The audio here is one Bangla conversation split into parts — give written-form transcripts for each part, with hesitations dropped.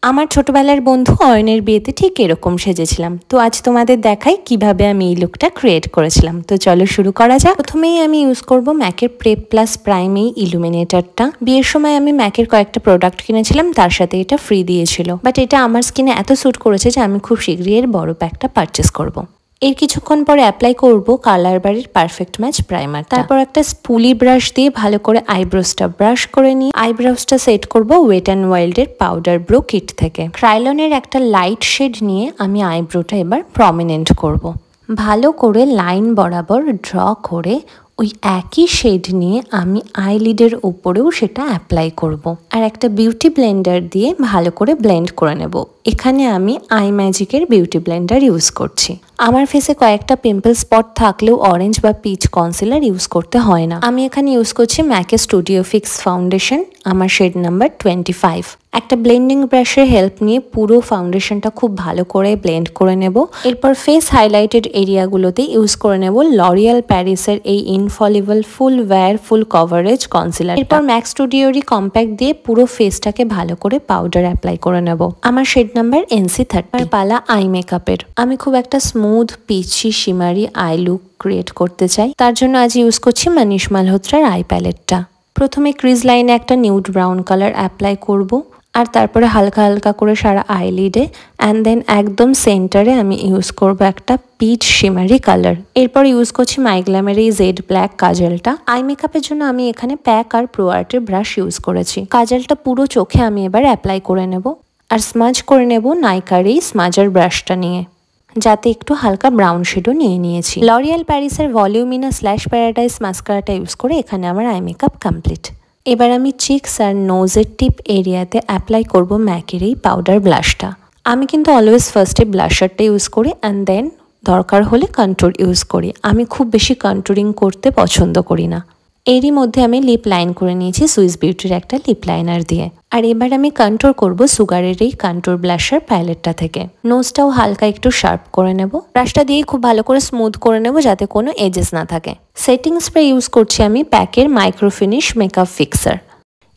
আমার ছোটবেলার বন্ধু অয়নের বিয়েতে ঠিক এরকম সেজেছিলাম। তো আজ তোমাদের দেখাই কিভাবে আমি এই লুকটা ক্রিয়েট করেছিলাম। তো চলো শুরু করা যাক। প্রথমেই আমি ইউজ করব ম্যাকের প্রেপ প্লাস প্রাইম এই ইলুমিনেটরটা। বিয়ের সময় আমি ম্যাকের কয়েকটা প্রোডাক্ট কিনেছিলাম, তার সাথে এটা ফ্রি দিয়েছিল, বাট এটা আমার স্কিনে এত স্যুট করেছে যে আমি খুব শীঘ্রই এর বড় প্যাকটা পারচেস করব। এর কিছুক্ষণ পরে অ্যাপ্লাই করব কালার বাড়ির পারফেক্ট ম্যাচ প্রাইমার। তারপর একটা স্পুলি ব্রাশ দিয়ে ভালো করে আইব্রোসটা ব্রাশ করে নিয়ে আইব্রোসটা সেট করব ওয়েট অ্যান্ড ওয়াইল্ডের পাউডার ব্রো কিট থেকে। ক্রাইলনের একটা লাইট শেড নিয়ে আমি আইব্রোটা এবার প্রমিনেন্ট করব। ভালো করে লাইন বরাবর ড্র করে ওই একই শেড নিয়ে আমি আইলিডের উপরেও সেটা অ্যাপ্লাই করব। আর একটা বিউটি ব্লেন্ডার দিয়ে ভালো করে ব্লেন্ড করে নেব। এখানে আমি আই ম্যাজিকের বিউটি ব্লেন্ডার ইউজ করছি। আমার ফেসে কয়েকটা পিম্পল স্পট থাকলেও অরেঞ্জ বা পিচ কনসিলার ইউজ করতে হয় না। আমি এখানে ইউজ করছি ম্যাকের স্টুডিও ফিক্স ফাউন্ডেশন, আমার শেড নাম্বার 25। একটা ব্লেন্ডিং ব্রাশের হেল্প নিয়ে পুরো ফাউন্ডেশনটা খুব ভালো করে ব্লেন্ড করে নেব। এরপর ফেস হাইলাইটেড এরিয়াগুলোতে ইউজ করে নেব লরিয়াল প্যারিসের এই ইনফলিবল ফুল ওয়্যার ফুল কভারেজ কনসিলার। এরপর ম্যাক স্টুডিওরই কম্প্যাক্ট দিয়ে পুরো ফেসটাকে ভালো করে পাউডার অ্যাপ্লাই করে নেব। আমার শেড নাম্বার NC30। পালা আই মেকআপের। আমি খুব একটা smooth peachy shimmery eye look create করতে চাই, তার জন্য আজ ইউজ করছি মানিশ মালহোত্রার আই প্যালেটটা। প্রথমে ক্রিজ লাইনে একটা নিউড ব্রাউন কালার অ্যাপ্লাই করব, আর তারপরে হালকা হালকা করে সারা আইলিডে অ্যান্ড দেন একদম সেন্টারে আমি ইউজ করব একটা পিচ শিমারি কালার। এরপর ইউজ করছি মাইগ্ল্যামের এই জেড ব্ল্যাক কাজলটা। আই মেকআপের জন্য আমি এখানে প্যাক আর প্রো আর্টের ব্রাশ ইউজ করেছি। কাজলটা পুরো চোখে আমি এবার অ্যাপ্লাই করে নেব, আর স্মাজ করে নেব নাইকার এই স্মাজার ব্রাশটা নিয়ে, যাতে একটু হালকা ব্রাউন শেডও নিয়ে নিয়েছি। লরিয়াল প্যারিসের ভলিউমিনা স্ল্যাশ প্যারাডাইস মাস্কারাটা ইউজ করে এখানে আমার আই মেকআপ কমপ্লিট। এবার আমি চিকস আর নোজের টিপ এরিয়াতে অ্যাপ্লাই করব ম্যাকের এই পাউডার ব্লাশটা। আমি কিন্তু অলওয়েজ ফার্স্টে ব্লাশারটা ইউজ করি অ্যান্ড দেন দরকার হলে কন্ট্যুর ইউজ করি। আমি খুব বেশি কন্ট্যুরিং করতে পছন্দ করি না। এরই মধ্যে আমি লিপ লাইন করে নিয়েছি সুইস বিউটির একটা লিপ লাইনার দিয়ে। আর এবার আমি কন্ট্যুর করব সুগারের এই কন্ট্যুর ব্লাশার প্যালেটটা থেকে। নোজটাও হালকা একটু শার্প করে নেব। ব্রাশটা দিয়ে খুব ভালো করে স্মুথ করে নেব যাতে কোনো এজেস না থাকে। সেটিং স্প্রে ইউজ করছি আমি প্যাকের মাইক্রোফিনিশ মেকআপ ফিক্সার।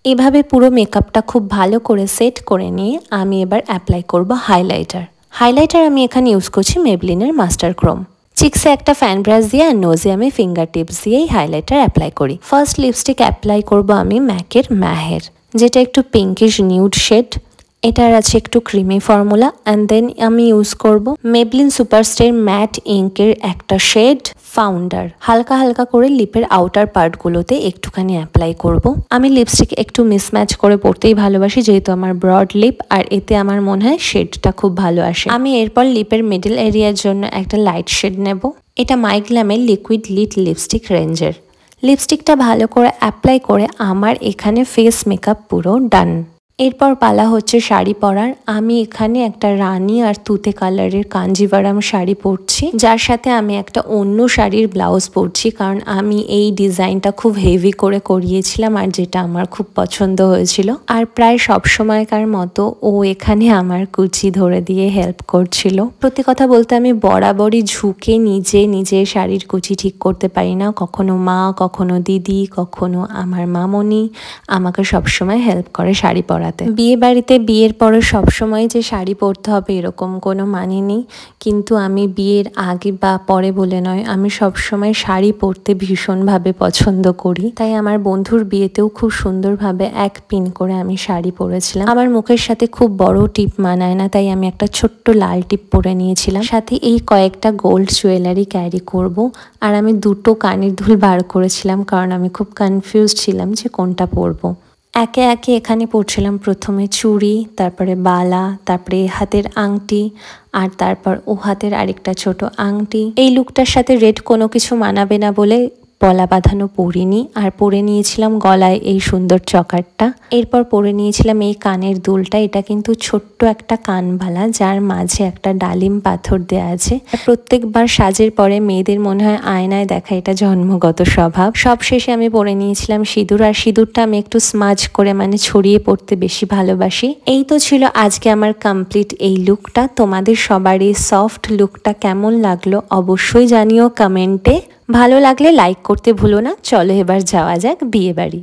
এভাবে পুরো মেকআপটা খুব ভালো করে সেট করে নিয়ে আমি এবার অ্যাপ্লাই করব হাইলাইটার। হাইলাইটার আমি এখানে ইউজ করছি মেবলিনের মাস্টার ক্রোম। চিক্সে একটা ফ্যান ব্রাশ দিয়ে আর নোজে আমি ফিঙ্গার টিপস দিয়েই হাইলাইটার অ্যাপ্লাই করি। ফার্স্ট লিপস্টিক অ্যাপ্লাই করব আমি ম্যাকের ম্যাহের, যেটা একটু পিঙ্কিশ নিউড শেড। এটার আছে একটু ক্রিমি ফর্মুলা। অ্যান্ড দেন আমি ইউজ করব মেবলিন সুপারস্টার ম্যাট ইঙ্কের একটা শেড ফাউন্ডার। হালকা হালকা করে লিপের আউটার পার্টগুলোতে একটুখানি অ্যাপ্লাই করব। আমি লিপস্টিক একটু মিসম্যাচ করে পরতেই ভালোবাসি, যেহেতু আমার ব্রড লিপ, আর এতে আমার মনে হয় শেডটা খুব ভালো আসে। আমি এরপর লিপের মিডল এরিয়ার জন্য একটা লাইট শেড নেব। এটা মাইগ্ল্যামের লিকুইড লিট লিপস্টিক রেঞ্জের। লিপস্টিকটা ভালো করে অ্যাপ্লাই করে আমার এখানে ফেস মেকআপ পুরো ডান। এরপর পালা হচ্ছে শাড়ি পরার। আমি এখানে একটা রানী আর তুতে কালারের কাঞ্জিভারাম শাড়ি পরছি, যার সাথে আমি একটা অন্য শাড়ির ব্লাউজ পরছি, কারণ আমি এই ডিজাইনটা খুব হেভি করে করিয়েছিলাম আর যেটা আমার খুব পছন্দ হয়েছিল। আর প্রায় সব সময়কার মতো ও এখানে আমার কুচি ধরে দিয়ে হেল্প করছিল। সত্যি কথা বলতে আমি বরাবরই ঝুঁকে নিজে শাড়ির কুচি ঠিক করতে পারি না। কখনো মা, কখনো দিদি, কখনো আমার মামনি আমাকে সবসময় হেল্প করে শাড়ি পরা। বিয়ে বাড়িতে বিয়ের পরে সবসময় যে শাড়ি পরতে হবে এরকম কোনো মানে নেই, কিন্তু আমি বিয়ের আগে বা পরে বলে নয়, আমি সবসময় শাড়ি পরতে ভীষণভাবে পছন্দ করি। তাই আমার বন্ধুর বিয়েতেও খুব সুন্দরভাবে এক পিন করে আমি শাড়ি পরেছিলাম। আমার মুখের সাথে খুব বড় টিপ মানায় না, তাই আমি একটা ছোট্ট লাল টিপ পরে নিয়েছিলাম। সাথে এই কয়েকটা গোল্ড জুয়েলারি ক্যারি করব। আর আমি দুটো কানের দুল বার করেছিলাম, কারণ আমি খুব কনফিউজ ছিলাম যে কোনটা পরবো। একে একে এখানে পরছিলাম প্রথমে চুড়ি, তারপরে বালা, তারপরে হাতের আংটি, আর তারপর ও হাতের আরেকটা ছোট আংটি। এই লুকটার সাথে রেড কোনো কিছু মানাবে না বলে পলা বাঁধানো পরিনি, আর পরে নিয়েছিলাম গলায় এই সুন্দর চকারটা। এরপর পরে নিয়েছিলাম এই কানের দুলটা। এটা কিন্তু ছোট্ট একটা কানবালা, যার মাঝে একটা ডালিম পাথর দেওয়া আছে। প্রত্যেকবার সাজের পরে মেয়েদের মনে হয় আয়নায় দেখা এটা জন্মগত স্বভাব। সব শেষে আমি পরে নিয়েছিলাম সিঁদুর, আর সিঁদুরটা আমি একটু স্মাজ করে মানে ছড়িয়ে পড়তে বেশি ভালোবাসি। এই তো ছিল আজকে আমার কমপ্লিট এই লুকটা। তোমাদের সবারই সফট লুকটা কেমন লাগলো অবশ্যই জানিও কমেন্টে। ভালো লাগলে লাইক করতে ভুলো না। চলো এবার যাওয়া যাক বিয়ে বাড়ি।